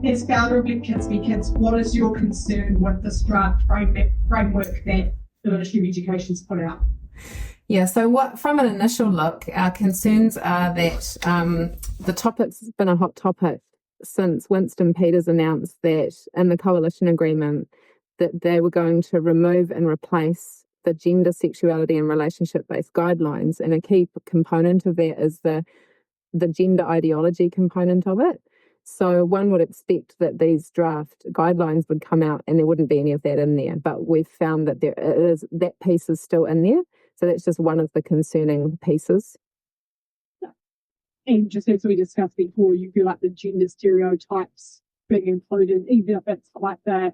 as founder of Let Kids Be Kids, what is your concern with this draft framework that the Ministry of Education's put out? Yeah, so from an initial look, our concerns are that the topic's been a hot topic since Winston Peters announced that in the coalition agreement that they were going to remove and replace the gender, sexuality and relationship-based guidelines. And a key component of that is the gender ideology component of it. So one would expect that these draft guidelines would come out and there wouldn't be any of that in there. But we've found that that piece is still in there. So that's just one of the concerning pieces. And just as we discussed before, you feel like the gender stereotypes being included, even if it's like the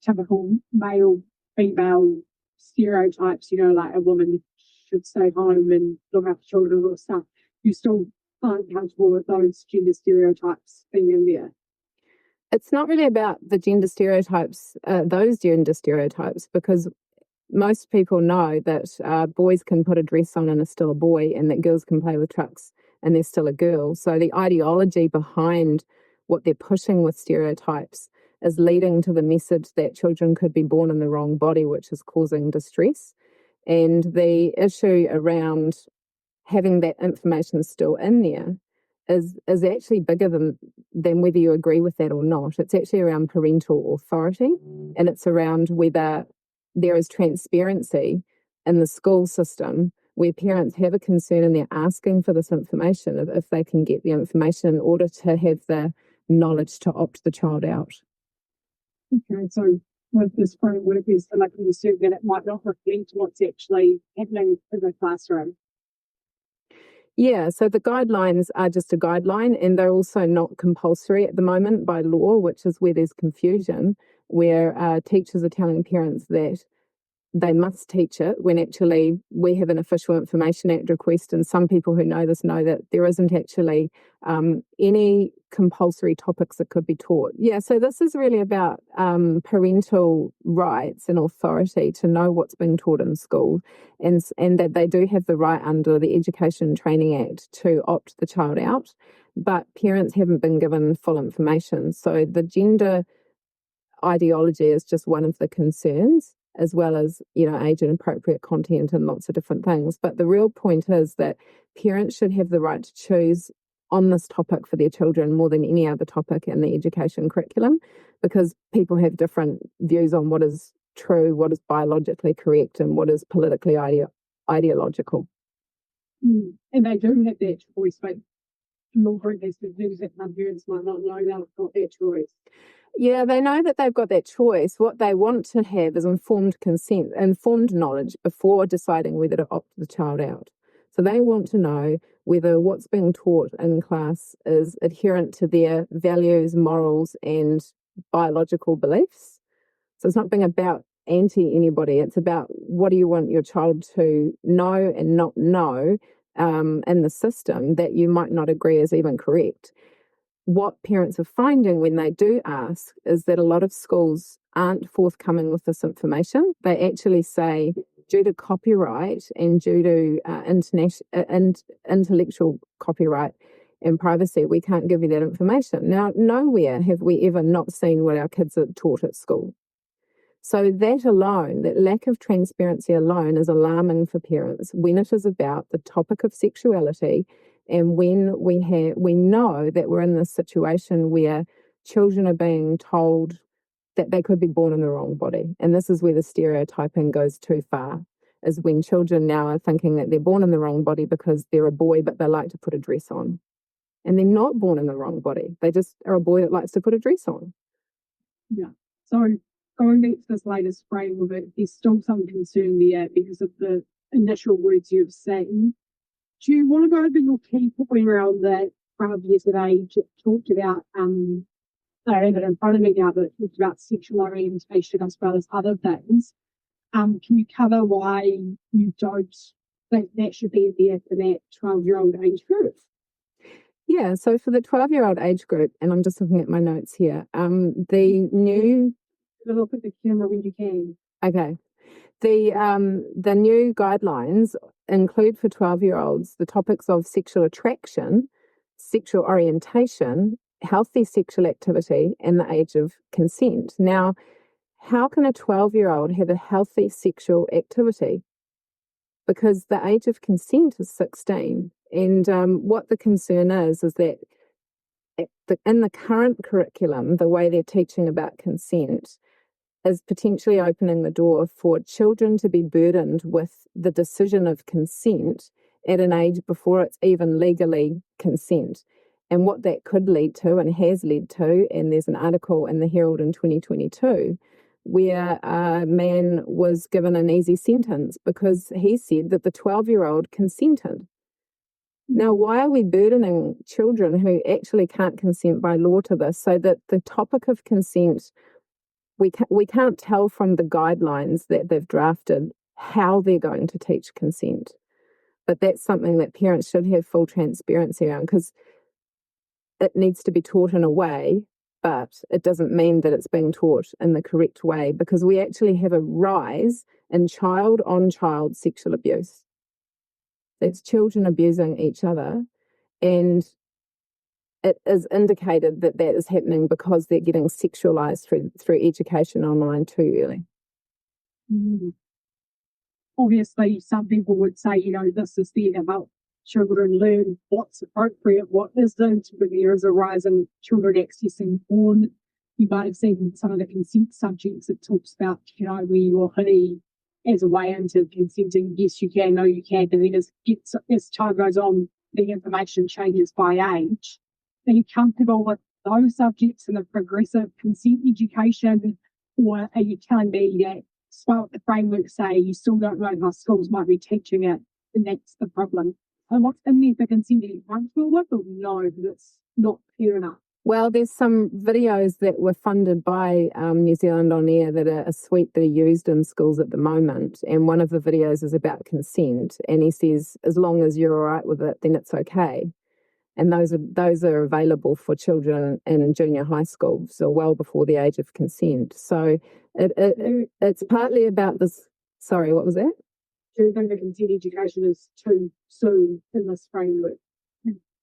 typical male, female stereotypes, like a woman should stay home and look after children or stuff, you still aren't comfortable with those gender stereotypes being in there. It's not really about the gender stereotypes, those gender stereotypes, because most people know that boys can put a dress on and are still a boy, and that girls can play with trucks and they're still a girl. So the ideology behind what they're pushing with stereotypes is leading to the message that children could be born in the wrong body, which is causing distress. And the issue around having that information still in there is actually bigger than whether you agree with that or not. It's actually around parental authority, and it's around whether there is transparency in the school system where parents have a concern and they're asking for this information, if they can get the information in order to have the knowledge to opt the child out. Okay, so with this framework, is like you assume that it might not reflect what's actually happening in the classroom. Yeah, so the guidelines are just a guideline, and they're also not compulsory at the moment by law, which is where there's confusion, where teachers are telling parents that they must teach it when actually we have an Official Information Act request, and some people who know this know that there isn't actually any compulsory topics that could be taught. Yeah, so this is really about parental rights and authority to know what's being taught in school, and that they do have the right under the Education and Training Act to opt the child out, but parents haven't been given full information. So the gender ideology is just one of the concerns, as well as, age and appropriate content and lots of different things. But the real point is that parents should have the right to choose on this topic for their children more than any other topic in the education curriculum, because people have different views on what is true, what is biologically correct, and what is politically ideological. And they do have that choice, but law group has to do that. Some parents might not know they've got that choice. Yeah, they know that they've got that choice. What they want to have is informed consent, informed knowledge before deciding whether to opt the child out. So they want to know whether what's being taught in class is adherent to their values, morals, and biological beliefs. So it's not being about anti-anybody. It's about what do you want your child to know and not know in the system that you might not agree is even correct. What parents are finding when they do ask is that a lot of schools aren't forthcoming with this information. They actually say, due to copyright and due to intellectual copyright and privacy, we can't give you that information. Now, nowhere have we ever not seen what our kids are taught at school. So that alone, that lack of transparency alone, is alarming for parents when it is about the topic of sexuality. And when we know that we're in this situation where children are being told that they could be born in the wrong body. And this is where the stereotyping goes too far, is when children now are thinking that they're born in the wrong body because they're a boy, but they like to put a dress on. And they're not born in the wrong body. They just are a boy that likes to put a dress on. Yeah. So going back to this latest frame of it, there's still some concern there because of the initial words you've seen. Do you want to go over your key point around the 12 years of age? It talked about, I don't have it in front of me now, but it talked about sexual orientation as well as other things. Can you cover why you don't think that should be there for that 12-year-old age group? Yeah, so for the 12-year-old age group, and I'm just looking at my notes here, the new... Look at the camera when you can. Okay. The new guidelines include for 12-year-olds the topics of sexual attraction, sexual orientation, healthy sexual activity and the age of consent. Now, how can a 12-year-old have a healthy sexual activity? Because the age of consent is 16. And what the concern is that in the current curriculum, the way they're teaching about consent is potentially opening the door for children to be burdened with the decision of consent at an age before it's even legally consent. And what that could lead to and has led to, and there's an article in the Herald in 2022 where a man was given an easy sentence because he said that the 12-year-old consented. Now, why are we burdening children who actually can't consent by law to this? So that the topic of consent, we can't tell from the guidelines that they've drafted how they're going to teach consent. But that's something that parents should have full transparency around, because it needs to be taught in a way, but it doesn't mean that it's being taught in the correct way, because we actually have a rise in child-on-child sexual abuse. It's children abusing each other, and it is indicated that that is happening because they're getting sexualized through education online too early. Mm. Obviously, some people would say, this is there to help children learn what's appropriate, what isn't, but there is a rise in children accessing porn. You might have seen some of the consent subjects. It talks about, wear your hoodie as a way into consenting. Yes, you can, no, you can't. And then as time goes on, the information changes by age. Are you comfortable with those subjects in a progressive consent education, or are you telling me that despite the framework say you still don't know how schools might be teaching it, and that's the problem? And what's in there for consent? Are you comfortable with, or no, because it's not clear enough? Well, there's some videos that were funded by New Zealand On Air that are a suite that are used in schools at the moment. And one of the videos is about consent. And he says, as long as you're all right with it, then it's okay. And those are available for children in junior high school, so well before the age of consent. So it's partly about this. Sorry, what was that? Do you think the consent education is too soon in this framework?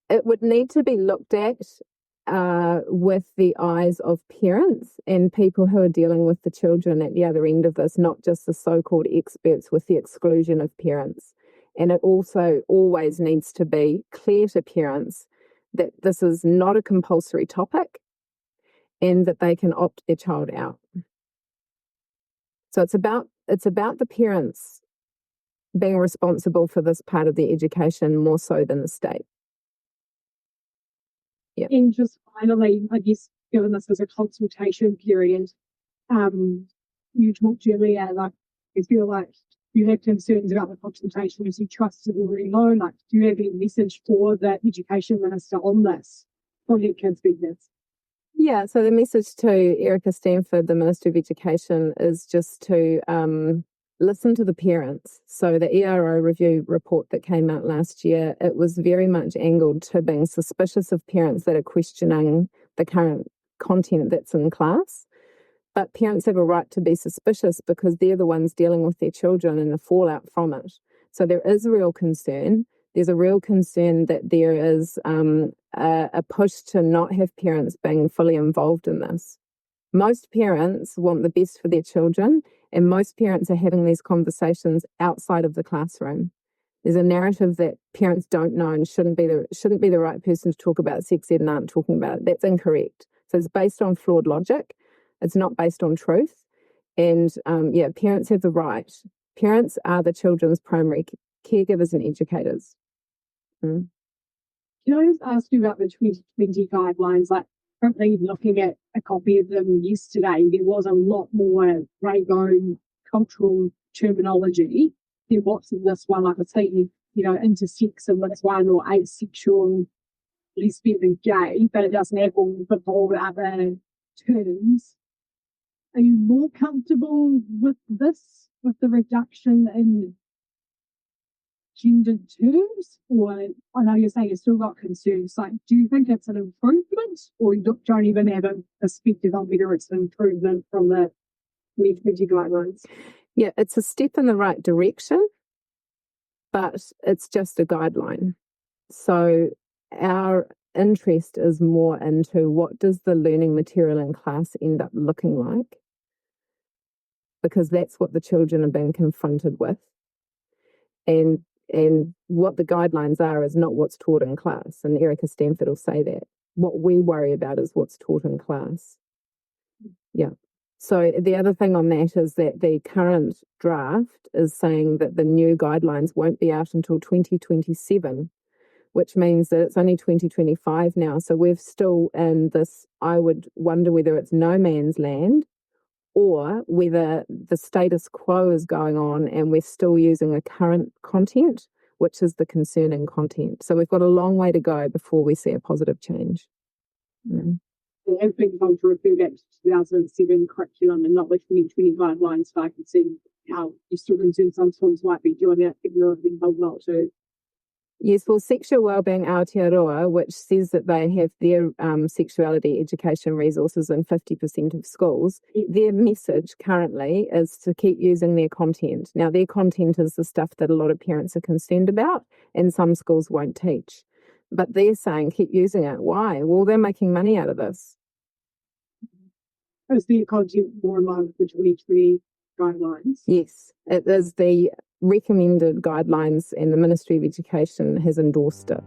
It would need to be looked at with the eyes of parents and people who are dealing with the children at the other end of this, not just the so-called experts, with the exclusion of parents. And it also always needs to be clear to parents that this is not a compulsory topic and that they can opt their child out. So it's about the parents being responsible for this part of their education more so than the state. Yeah. And just finally, I guess, given this was a consultation period, you talked earlier, I feel like you have concerns about the consultation because you trust it already low. Do you have any message for the Education Minister on this from your kids' business? Yeah, so the message to Erica Stanford, the Minister of Education, is just to listen to the parents. So the ERO review report that came out last year, it was very much angled to being suspicious of parents that are questioning the current content that's in class. But parents have a right to be suspicious because they're the ones dealing with their children and the fallout from it. So there is a real concern. There's a real concern that there is a push to not have parents being fully involved in this. Most parents want the best for their children, and most parents are having these conversations outside of the classroom. There's a narrative that parents don't know and shouldn't be the right person to talk about sex ed and aren't talking about it. That's incorrect. So it's based on flawed logic. It's not based on truth. And parents have the right. Parents are the children's primary caregivers and educators. Can I just ask you about the 2020 guidelines? Currently looking at a copy of them yesterday, there was a lot more rainbow cultural terminology than what's in this one. I could see, intersex in this one, or asexual, lesbian and gay, but it doesn't have all the other terms. Are you more comfortable with this, with the reduction in gendered terms? Or I know you're saying you've still got concerns. Do you think it's an improvement, or you don't even have a perspective on whether it's an improvement from the Med-20 guidelines? Yeah, it's a step in the right direction, but it's just a guideline. So interest is more into what does the learning material in class end up looking like, because that's what the children are being confronted with. And what the guidelines are is not what's taught in class. And Erica Stanford will say that. What we worry about is what's taught in class. Yeah. So the other thing on that is that the current draft is saying that the new guidelines won't be out until 2027, which means that it's only 2025 now. So we're still in this, I would wonder whether it's no man's land or whether the status quo is going on and we're still using the current content, which is the concerning content. So we've got a long way to go before we see a positive change. It has been told to refer back to 2007 curriculum and not the 2020 guidelines, so I can see how you still concerned some schools might be doing it, even though they've been told not to. Yes, well, Sexual Wellbeing Aotearoa, which says that they have their sexuality education resources in 50% of schools, their message currently is to keep using their content. Now, their content is the stuff that a lot of parents are concerned about, and some schools won't teach. But they're saying keep using it. Why? Well, they're making money out of this. Is the content more in line with the 2020 guidelines? Yes, it is the recommended guidelines, and the Ministry of Education has endorsed it.